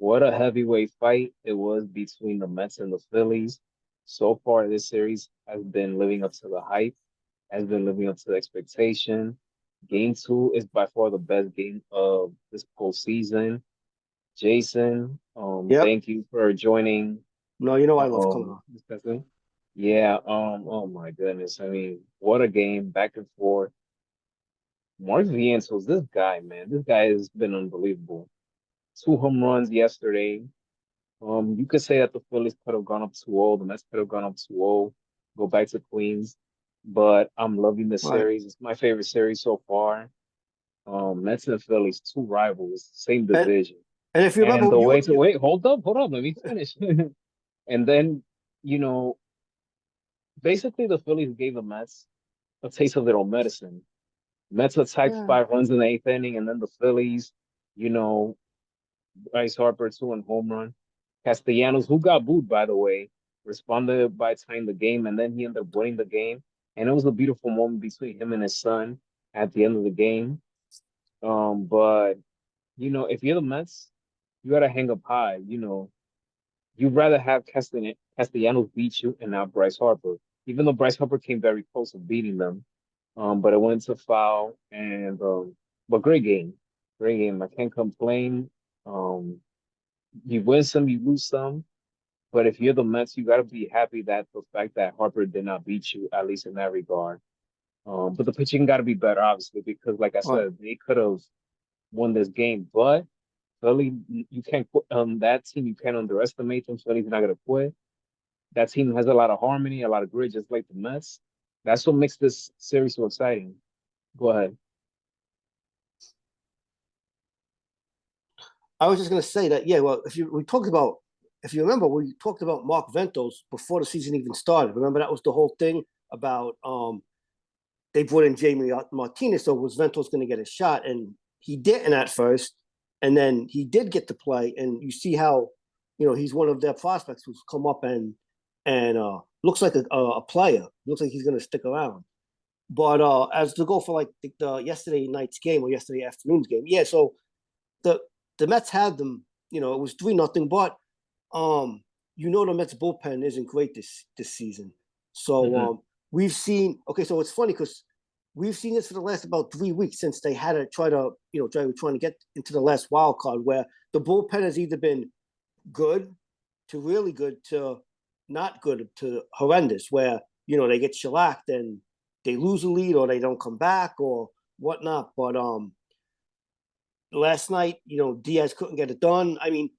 What a heavyweight fight it was between the Mets and the Phillies. So far, this series has been living up to the hype, has been living up to the expectation. Game two is by far the best game of this postseason. Jason, Yep. thank you for joining No, you know I love color. discussing. Yeah, oh my goodness. I mean, what a game, back and forth. Mark Vientos, this guy, man, this guy has been unbelievable. Two home runs yesterday. You could say that the Phillies could have gone up 2-0, the Mets could have gone up 2-0, go back to Queens. But I'm loving the Right. series. It's my favorite series so far. Mets and Phillies, two rivals, same And division. and if you And remember, the way to wait, hold up, let me finish. And then, you know, basically the Phillies gave the Mets a taste of their own medicine. Mets attacked yeah, 5 runs in the eighth inning, and then the Phillies, you know, Bryce Harper, two-run home run. Castellanos, who got booed, by the way, responded by tying the game, and then he ended up winning the game. And it was a beautiful moment between him and his son at the end of the game. But if you're the Mets, you gotta hang up high. You'd rather have Castellanos beat you and not Bryce Harper, even though Bryce Harper came very close to beating them. But it went to foul, and but great game. I can't complain. Um, you win some, you lose some. But if you're the Mets, you got to be happy that the fact that Harper did not beat you, at least in that regard. But the pitching got to be better, obviously, because like I right. said, they could have won this game. But Philly, you can't quit that team. You can't underestimate them. Philly's not gonna quit. That team has a lot of harmony, a lot of grit, just like the Mets. That's what makes this series so exciting. Go ahead. I was just gonna say that. Yeah. Well, if you remember, we talked about Mark Ventos before the season even started. Remember that was the whole thing about they brought in Jamie Martinez, so was Ventos going to get a shot, and he didn't at first, and then he did get to play, and you see how he's one of their prospects who's come up and looks like a player. Looks like he's going to stick around. But as to go for like the yesterday night's game or yesterday afternoon's game, yeah. So the the Mets had them. It was 3-0, but um, the Mets bullpen isn't great this season. So Hmm. we've seen. Okay, so it's funny because we've seen this for the last about 3 weeks since they had to trying to get into the last wild card, where the bullpen has either been good to really good to not good to horrendous, where they get shellacked and they lose a lead or they don't come back or whatnot. But last night, Diaz couldn't get it done. I mean,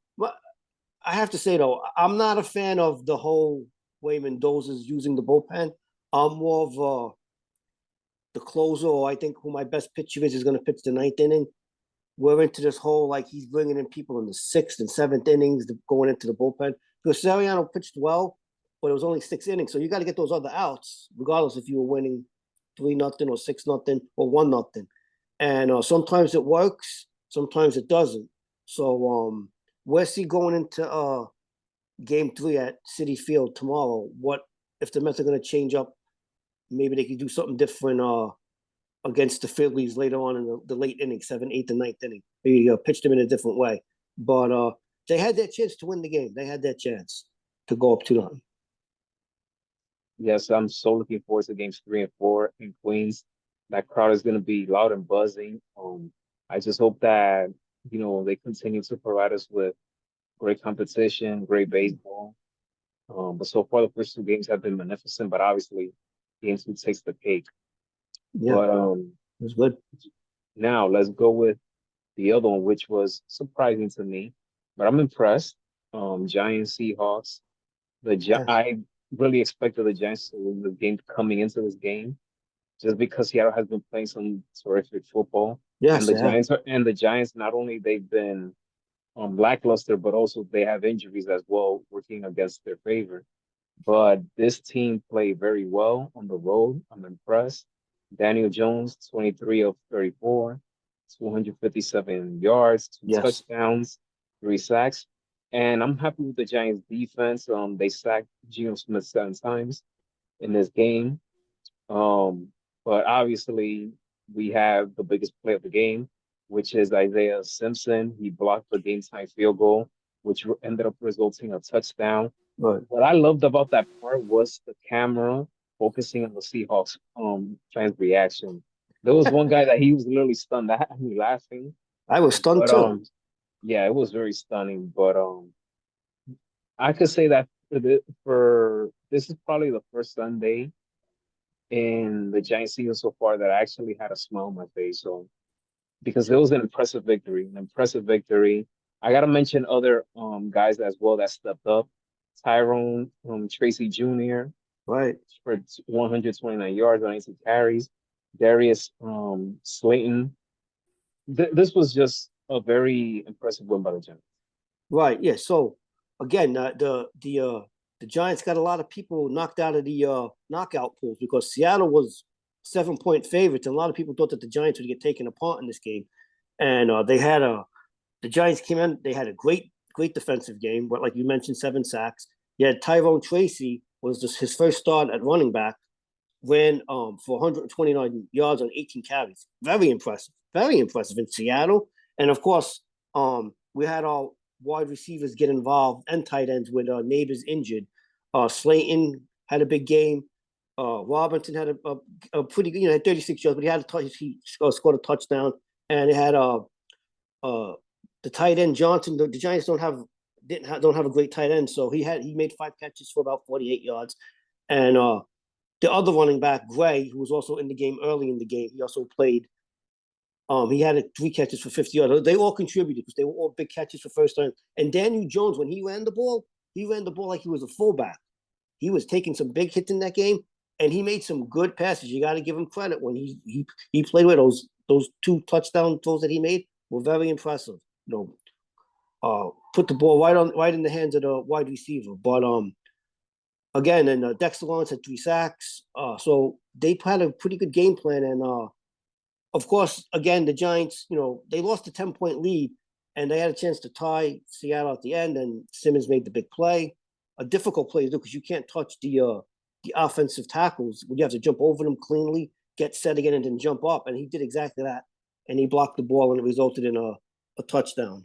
I have to say though, I'm not a fan of the whole way Mendoza's using the bullpen. I'm more of the closer, or I think who my best pitcher is going to pitch the ninth inning. We're into this whole like he's bringing in people in the sixth and seventh innings going into the bullpen. Because Sariano pitched well, but it was only 6 innings, so you got to get those other outs, regardless if you were winning 3-0 or 6-0 or 1-0. And sometimes it works, sometimes it doesn't. So where's he going into game three at City Field tomorrow? What if the Mets are going to change up? Maybe they could do something different against the Phillies later on in the late inning, seventh, eighth, and ninth inning. Maybe pitch them in a different way. But they had their chance to win the game. They had their chance to go up 2-0. Yes, I'm so looking forward to games three and four in Queens. That crowd is going to be loud and buzzing. I just hope that, they continue to provide us with great competition, great baseball. But so far, the first two games have been magnificent, but obviously, game two takes the cake. Yeah, But it was good. now let's go with the other one, which was surprising to me, but I'm impressed. Giants Seahawks. Yes, I really expected the Giants to win the game coming into this game, just because Seattle has been playing some terrific football, and yes, the yeah. Giants not only they've been lackluster, but also they have injuries as well working against their favor. But this team played very well on the road. I'm impressed. Daniel Jones, 23 of 34, 257 yards, two Yes, touchdowns, three sacks. And I'm happy with the Giants defense. They sacked Geno Smith 7 times in this game. Um, but obviously we have the biggest play of the game, which is Isaiah Simpson. He blocked the game time field goal. ended up resulting in a touchdown. Right. What I loved about that part was the camera focusing on the Seahawks fans' reaction. There was one guy that he was literally stunned. That had me laughing. I was stunned But too. yeah, it was very stunning. But I could say that for this is probably the first Sunday in the Giants season so far that I actually had a smile on my face. So because it was an impressive victory, an impressive victory. I gotta mention other guys as well that stepped up. Tyrone Tracy Jr. Right. for 129 yards on 18 carries. Darius Slayton. This was just a very impressive win by the Giants. Right. Yeah. So again, the Giants got a lot of people knocked out of the knockout pools because Seattle was 7-point favorites, and a lot of people thought that the Giants would get taken apart in this game. And the Giants came in. They had a great defensive game, but like you mentioned, 7 sacks. You had Tyrone Tracy was just his first start at running back, ran for 129 yards on 18 carries. Very impressive in Seattle. And of course, we had our wide receivers get involved and tight ends with neighbors injured. Slayton had a big game. Robinson had a pretty good, had 36 yards, but he had a touch. He scored a touchdown, and it had the tight end Johnson. The Giants don't have a great tight end, so he made 5 catches for about 48 yards, and the other running back Gray, who was also in the game early in the game, he also played. He had 3 catches for 50 yards. They all contributed because they were all big catches for first time. And Daniel Jones, when he ran the ball like he was a fullback. He was taking some big hits in that game, and he made some good passes. You got to give him credit when he played with those 2 touchdown throws that he made were very impressive. Put the ball right in the hands of the wide receiver. But again, and Dexter Lawrence had 3 sacks. So they had a pretty good game plan, and of course, again, the Giants, they lost a 10-point lead, and they had a chance to tie Seattle at the end, and Simmons made the big play. A difficult play to do because you can't touch the offensive tackles. You have to jump over them cleanly, get set again, and then jump up. And he did exactly that. And he blocked the ball, and it resulted in a touchdown.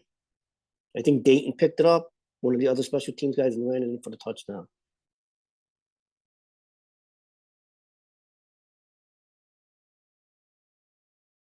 I think Dayton picked it up, one of the other special teams guys, and ran it in for the touchdown.